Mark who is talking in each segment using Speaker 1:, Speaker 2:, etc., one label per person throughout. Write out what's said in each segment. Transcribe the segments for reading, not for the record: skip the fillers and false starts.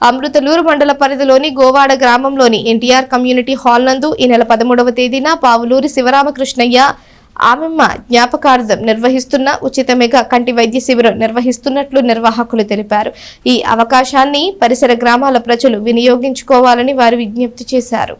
Speaker 1: అమృతలూరు మండల పరిధిలోని గోవాడ గ్రామంలోని ఎన్టీఆర్ కమ్యూనిటీ హాల్ నందు ఈ నెల 13వ తేదీన పావులూరి శివరామకృష్ణయ్య ఆమెమ్మ జ్ఞాపకార్థం నిర్వహిస్తున్న ఉచిత మెగా కంటి వైద్య శిబిరం నిర్వహిస్తున్నట్లు నిర్వాహకులు తెలిపారు. ఈ అవకాశాన్ని పరిసర గ్రామాల ప్రజలు వినియోగించుకోవాలని వారు విజ్ఞప్తి చేశారు.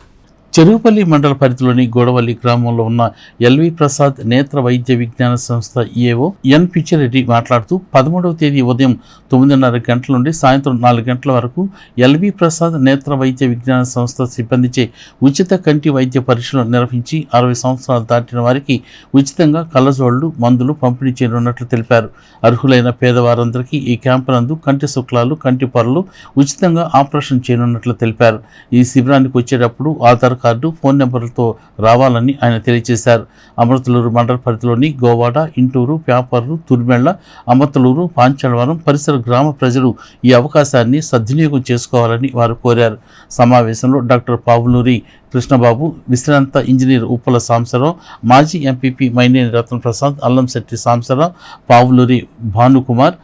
Speaker 2: చెరువుపల్లి మండల పరిధిలోని గోడవల్లి గ్రామంలో ఉన్న ఎల్వి ప్రసాద్ నేత్ర వైద్య విజ్ఞాన సంస్థ ఈఏఓ ఎన్ పిచ్చిరెడ్డి మాట్లాడుతూ 13వ తేదీ ఉదయం 9:30 గంటల నుండి సాయంత్రం 4 గంటల వరకు ఎల్వి ప్రసాద్ నేత్ర వైద్య విజ్ఞాన సంస్థ సిబ్బందిచే ఉచిత కంటి వైద్య పరీక్షలు నిర్వహించి 60 సంవత్సరాలు దాటిన వారికి ఉచితంగా కళ్ళజోళ్లు మందులు పంపిణీ చేయనున్నట్లు తెలిపారు. అర్హులైన పేదవారందరికీ ఈ క్యాంపు నందు కంటి శుక్లాలు కంటి పొరలు ఉచితంగా ఆపరేషన్ చేయనున్నట్లు తెలిపారు. ఈ శిబిరానికి వచ్చేటప్పుడు ఆధార్ కార్డు ఫోన్ నెంబర్లతో రావాలని ఆయన తెలియజేశారు. అమృతలూరు మండల పరిధిలోని గోవాడ, ఇంటూరు, పేపర్లు, తుర్మెళ్ల, అమృతలూరు, పాంచాలవరం పరిసర గ్రామ ప్రజలు ఈ అవకాశాన్ని సద్వినియోగం చేసుకోవాలని వారు కోరారు. సమావేశంలో డాక్టర్ పావులూరి కృష్ణబాబు, విశ్రాంత ఇంజనీర్ ఉప్పల సాంబశివరావు, మాజీ MPP Myneni Ratnaprasad, Allamsetti Sambasivarao, Pavuluri Bhanukumar,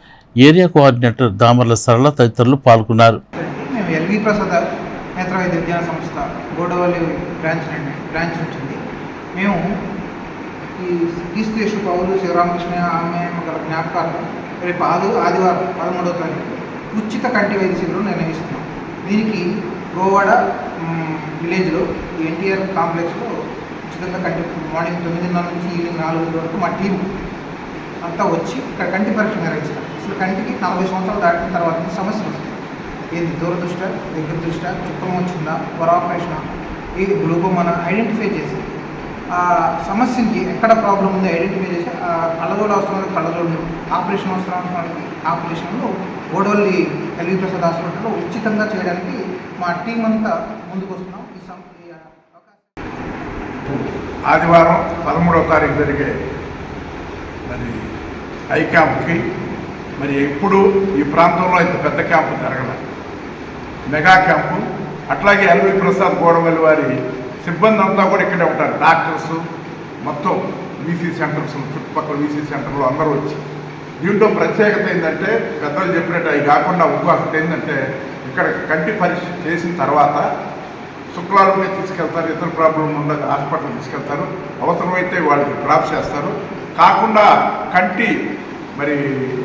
Speaker 2: area coordinator Damarla సరళ తదితరులు పాల్గొన్నారు.
Speaker 3: నేత్ర వైద్య విజ్ఞాన సంస్థ గోడవల్లి బ్రాంచ్ ఉంటుంది. మేము ఈ క్రీస్తు పౌలు శివరామకృష్ణ ఆమె గల జ్ఞాపకార్థం రేపు ఆదివారం 13వ తారీఖు ఉచిత కంటి వైద్య శిబిరం నిర్వహిస్తున్నాం. దీనికి గోవాడ విలేజ్లో ఎన్టీఆర్ కాంప్లెక్స్లో ఉచితంగా కంటి మార్నింగ్ 9:30 నుంచి ఈవినింగ్ 4 వరకు మా టీం అంతా వచ్చి ఇక్కడ కంటి పరీక్ష నిర్వహిస్తాం. అసలు కంటికి 40 సంవత్సరాలు దాటిన తర్వాత సమస్యలు వస్తాయి. ఏది దూరదృష్ట, దగ్గర దృష్ట, చుక్కం వచ్చిందా, ఆపరేషన్, ఏది గ్లూకోమా ఐడెంటిఫై చేసి ఆ సమస్యకి ఎక్కడ ప్రాబ్లం ఉందో ఐడెంటిఫై చేసి కళ్ళజోడు అవసరం కళ్ళజోడు, ఆపరేషన్ అవసరం వాళ్ళకి ఆపరేషన్లు గోడవల్లి ఎల్వి ప్రసాద్ హాస్పిటల్లో ఉచితంగా చేయడానికి మా టీం అంతా ముందుకు వస్తున్నాం. ఈ
Speaker 4: ఆదివారం 13వ తారీఖు జరిగే మరి ఐ క్యాంప్కి మరి ఎప్పుడు ఈ ప్రాంతంలో ఇంత పెద్ద క్యాంపు జరగలేదు, మెగా క్యాంపు. అట్లాగే ఎల్వి ప్రసాద్ గోడవల్లి వారి సిబ్బంది అంతా కూడా ఇక్కడే ఉంటారు. డాక్టర్స్ మొత్తం వీసీ సెంటర్స్, చుట్టుపక్కల వీసీ సెంటర్లో అందరూ వచ్చి దీంట్లో ప్రత్యేకత ఏంటంటే పెద్దలు చెప్పినట్టు అవి కాకుండా ఇంకొకటి ఏంటంటే ఇక్కడ కంటి పరీక్ష చేసిన తర్వాత శుక్లాల మీద తీసుకెళ్తారు, ఇతర ప్రాబ్లం ఉండదు హాస్పిటల్ తీసుకెళ్తారు, అవసరమైతే వాళ్ళకి డ్రాప్ చేస్తారు. కాకుండా కంటి మరి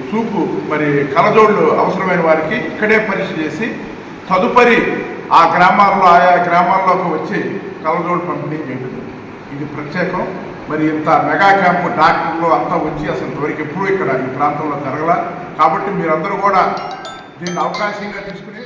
Speaker 4: చూపు మరి కళ్ళజోళ్ళు అవసరమైన వారికి ఇక్కడే పరీక్ష చేసి తదుపరి ఆ గ్రామాల్లో ఆయా గ్రామాల్లోకి వచ్చి కళ్ళజోళ్ళు పంపిణీ చేయడం. ఇది ప్రత్యేకం. మరి ఇంత మెగా క్యాంపు డాక్టర్లు అంతా వచ్చి అసలు ఇంతవరకు ఎప్పుడూ ఇక్కడ ఈ ప్రాంతంలో జరగల. కాబట్టి మీరందరూ కూడా దీన్ని అవకాశంగా తీసుకుని